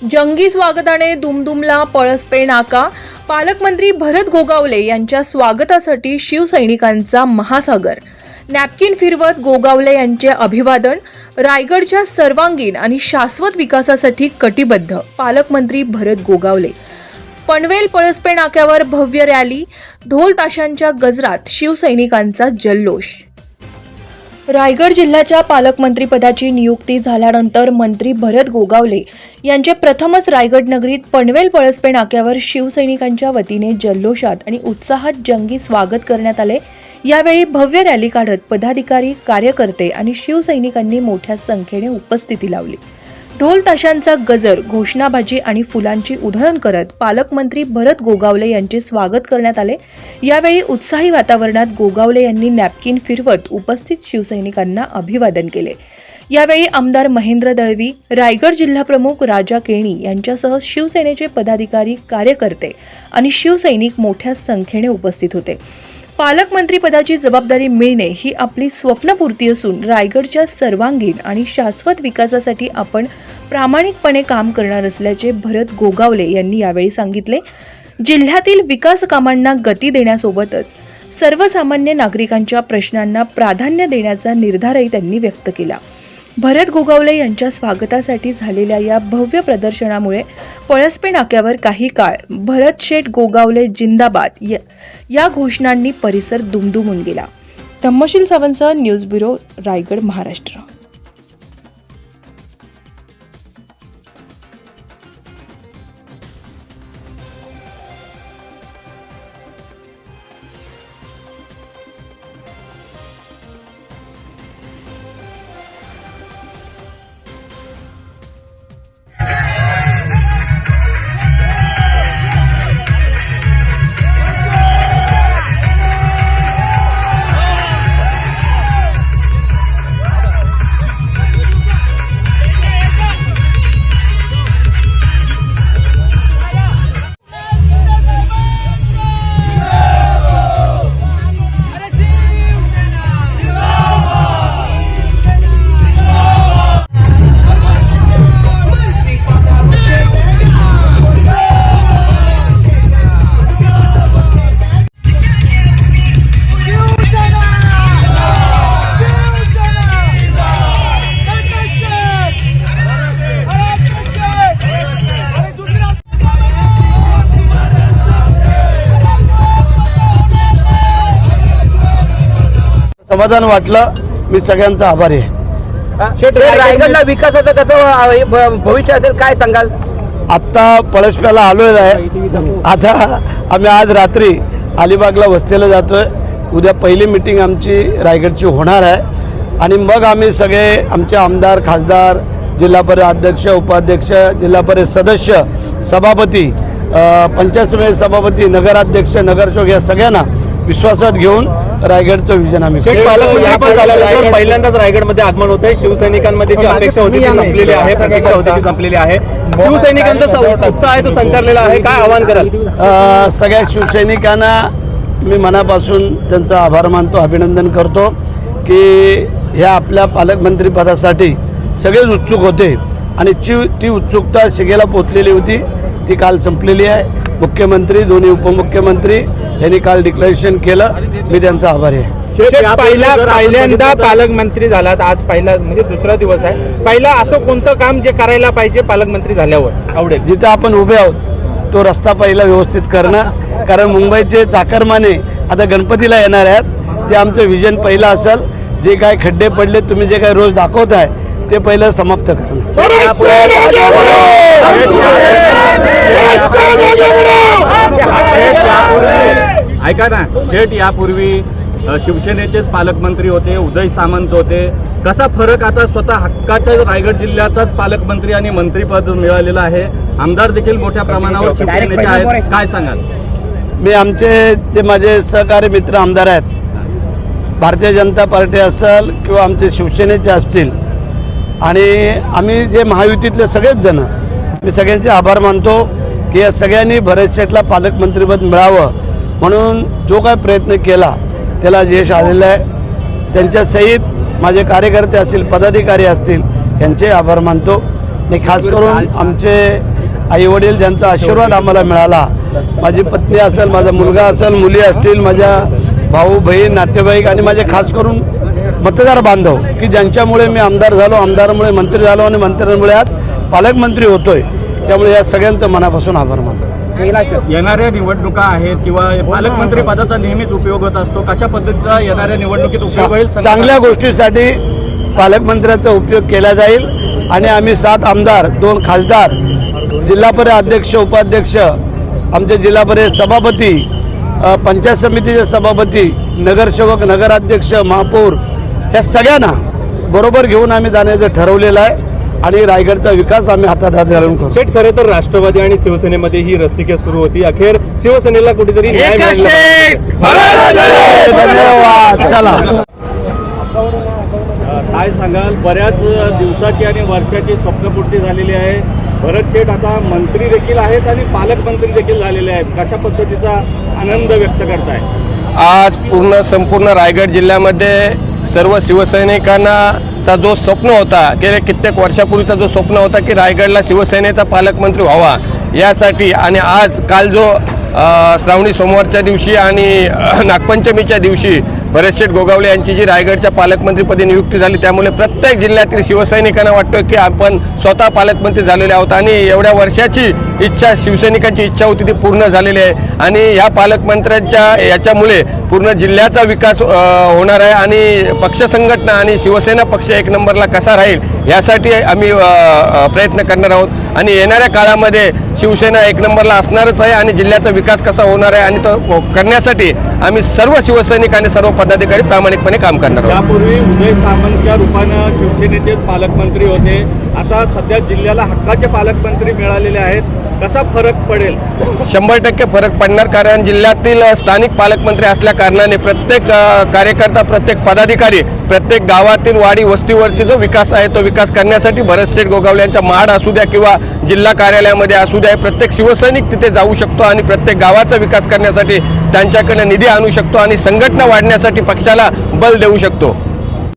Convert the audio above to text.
जंगी स्वागताने दुमदुमला पळसपे नाका। पालकमंत्री भरत गोगावले यांच्या स्वागतासाठी शिवसैनिकांचा महासागर। नॅपकिन फिरवत गोगावले यांचे अभिवादन। रायगडच्या सर्वांगीण आणि शाश्वत विकासासाठी कटिबद्ध पालकमंत्री भरत गोगावले। पनवेल पळसपे नाक्यावर भव्य रॅली, ढोल ताशांच्या गजरात शिवसैनिकांचा जल्लोष। रायगड जिल्ह्याच्या पालकमंत्रीपदाची नियुक्ती झाल्यानंतर मंत्री भरत गोगावले यांचे प्रथमच रायगड नगरीत पनवेल पळसपे नाक्यावर शिवसैनिकांच्या वतीने जल्लोषात आणि उत्साहात जंगी स्वागत करण्यात आले। यावेळी भव्य रॅली काढत पदाधिकारी, कार्यकर्ते आणि शिवसैनिकांनी मोठ्या संख्येने उपस्थिती लावली। ढोल ताशांचा गजर, घोषणाबाजी आणि फुलांची उधळण करत पालकमंत्री भरत गोगावले यांचे स्वागत करण्यात आले। यावेळी उत्साही वातावरणात गोगावले यांनी नॅपकिन फिरवत उपस्थित शिवसैनिकांना अभिवादन केले। यावेळी आमदार महेंद्र दळवी, रायगड जिल्हाप्रमुख राजा केणी यांच्यासह शिवसेनेचे पदाधिकारी, कार्यकर्ते आणि शिवसैनिक मोठ्या संख्येने उपस्थित होते। पालकमंत्रीपदाची जबाबदारी मिळणे ही आपली स्वप्नपूर्ती असून रायगडच्या सर्वांगीण आणि शाश्वत विकासासाठी आपण प्रामाणिकपणे काम करणार असल्याचे भरत गोगावले यांनी यावेळी सांगितले। जिल्ह्यातील विकास कामांना गती देण्यासोबतच सर्वसामान्य नागरिकांच्या प्रश्नांना प्राधान्य देण्याचा निर्धारही त्यांनी व्यक्त केला। भरत गोगावले यांच्या स्वागतासाठी झालेल्या या भव्य प्रदर्शनामुळे पळसपे नाक्यावर काही काळ भरत शेठ गोगावले जिंदाबाद या घोषणांनी परिसर दुमदुमून गेला। धम्मशील सावंतसह न्यूज ब्युरो, रायगड, महाराष्ट्र। समाधान वाटलं। मी सगळ्यांचा आभारी आहे। रायगडला विकासाचं कसं भविष्य असेल काय सांगाल? आता पळसप्याला आलोय आहे। आता आम्ही आज रात्री अलिबागला वस्तीला जातोय। उद्या पहिली मीटिंग आमची रायगडची होणार आहे आणि मग आम्ही सगळे आमचे आमदार, खासदार, जिल्हा परिषद अध्यक्ष, उपाध्यक्ष, जिल्हा परिषद सदस्य, सभापती, पंचायत समिती सभापती, नगराध्यक्ष, नगरसेवक या सगळ्यांना विश्वासात घेऊन रायगडचं विजन आम्ही पहिल्यांदाच रायगडमध्ये आगमन होत आहे। शिवसैनिकांमध्ये जी अपेक्षा होती ती संपलेली आहे, प्रतीक्षा होती ती संपलेली आहे। शिवसैनिकांचा उत्साह आहे तो संचारलेला आहे, काय आवाहन कराल? सगळ्या शिवसैनिकांना मी मनापासून त्यांचा आभार मानतो, अभिनंदन करतो की ह्या आपल्या पालकमंत्री पदासाठी सगळेच उत्सुक होते आणि ती उत्सुकता शिगेला पोचलेली होती, ती काल संपलेली आहे। मुख्यमंत्री, दोन्ही उपमुख्यमंत्री यांनी काल डिक्लेरेशन केलं, मी त्यांचा आभारी आहे। पहिल्यांदा पालकमंत्री झालात, आज पहिला म्हणजे दुसरा दिवस आहे। पहिला असं कोणतं काम जे करायला पाहिजे पालकमंत्री झाल्यावर आवडेल? जिथे आपण उभे आहोत तो रस्ता पहिला व्यवस्थित करणं, कारण मुंबईचे चाकरमाने आता गणपतीला येणार आहेत, ते आमचं विजन पहिलं असेल। जे काय खड्डे पडले, तुम्ही जे काय रोज दाखवताय ते पहिलं समाप्त करणं। ऐका ना शेठ, यापूर्वी शिवसेनेचेच पालकमंत्री होते, उदय सामंत होते। कसा फरक आता स्वतः हक्काच्या रायगड जिल्ह्याचाच पालकमंत्री आणि मंत्रीपद मिळालेलं आहे। आमदार देखील मोठ्या प्रमाणावर शिवसेनेचे आहेत, काय सांगाल? मी आमचे जे माझे सहकारी मित्र आमदार आहेत, भारतीय जनता पार्टी असेल किंवा आमचे शिवसेनेचे असतील, आणि आम्ही जे महायुतीतले सगळेच जण, मी सगळ्यांचे आभार मानतो की या सगळ्यांनी भरत शेठला पालकमंत्रीपद मिळावं म्हणून जो काय प्रयत्न केला त्याला यश आलेलं आहे। त्यांच्या सहित माझे कार्यकर्ते असतील, पदाधिकारी असतील, यांचे आभार मानतो। आणि खास करून आमचे आईवडील ज्यांचा आशीर्वाद आम्हाला मिळाला, माझी पत्नी असेल, माझा मुलगा असेल, मुली असतील, माझ्या भाऊ बहीण नातेवाईक आणि माझे खास करून मतदार बांधव की ज्यांच्यामुळे मी आमदार झालो, आमदारामुळे मंत्री झालो आणि मंत्र्यांमुळे आज पालकमंत्री होतोय. त्यामुळे या सगळ्यांचं मनापासून आभार मानतो. येणाऱ्या निवडणुका आहेत किंवा पालकमंत्री पदाचा नेहमीच उपयोग होत असतो, कशा पद्धतीचा येणाऱ्या निवडणुकीत उपयोग होईल? चांगल्या गोष्टीसाठी पालकमंत्र्याचा उपयोग केला जाईल आणि आम्ही 7 आमदार, 2 खासदार, जिल्हा परिषद अध्यक्ष, उपाध्यक्ष, आमचे जिल्हा परिषद सभापती, पंचायत समितीचे सभापती, नगरसेवक, नगराध्यक्ष, महापौर या सगळ्यांना बरोबर घेऊन आम्ही जाण्याचं ठरवलेलं आहे आणि रायगडचा विकास आम्ही हातात हात घालून करू. शेठ, खरं तर राष्ट्रवादी आणि शिवसेनेमध्ये ही रस्सीखेच सुरू होती. अखेर शिवसेनेला कुठेतरी न्याय मिळाला. धन्यवाद. चला, काय सांगाल? बऱ्याच दिवसाची आणि वर्षाची स्वप्नपूर्ती झालेली आहे. भरत शेठ आता मंत्री देखील आहेत आणि पालकमंत्री देखील झालेले आहेत. कशा पद्धतीचा आनंद व्यक्त करताय? आज संपूर्ण रायगड जिल्ह्यामध्ये सर्व शिवसैनिकांचा जो स्वप्न होता, गेल्या कित्येक वर्षापूर्वीचा जो स्वप्न होता की रायगडला शिवसेनेचा पालकमंत्री व्हावा, यासाठी आणि आज काल जो श्रावणी सोमवारच्या दिवशी आणि नागपंचमीच्या दिवशी भरतशेठ गोगावले यांची जी रायगडच्या पालकमंत्रीपदी नियुक्ती झाली, त्यामुळे प्रत्येक जिल्ह्यातील शिवसैनिकांना वाटतं की आपण स्वतः पालकमंत्री झालेले आहोत आणि एवढ्या वर्षाची इच्छा, शिवसैनिकांची इच्छा होती ती पूर्ण झालेली आहे. आणि ह्या पालकमंत्र्यांच्या याच्यामुळे पूर्ण जिल्ह्याचा विकास होणार आहे आणि पक्ष संघटना आणि शिवसेना पक्ष एक नंबरला कसा राहील यासाठी आम्ही प्रयत्न करणार आहोत. आणि येणाऱ्या काळामध्ये शिवसेना एक नंबरला असणारच आहे आणि जिल्ह्याचा विकास कसा होणार आहे आणि तो करण्यासाठी आम्ही सर्व शिवसैनिक आणि सर्व पदाधिकारी प्रामाणिकपणे काम करणार आहोत. यापूर्वी उदय सामंतच्या रूपानं शिवसेनेचे पालकमंत्री होते, आता सध्या जिल्ह्याला हक्काचे पालकमंत्री मिळालेले आहेत. कसा फरक पडेल? 100% फरक पडणार, कारण जिल्ह्यातील स्थानिक पालकमंत्री असल्या कारणाने प्रत्येक कार्यकर्ता, प्रत्येक पदाधिकारी, प्रत्येक गावातील वाडी वस्तीवरची जो विकास आहे तो विकास करण्यासाठी भरतशेठ गोगावले यांच्या महाड असू द्या किंवा जिल्हा कार्यालयामध्ये असू द्या, प्रत्येक शिवसैनिक तिथे जाऊ शकतो आणि प्रत्येक गावाचा विकास करण्यासाठी त्यांच्याकडे निधी आणू शकतो आणि संघटना वाढण्यासाठी पक्षाला बल देऊ शकतो.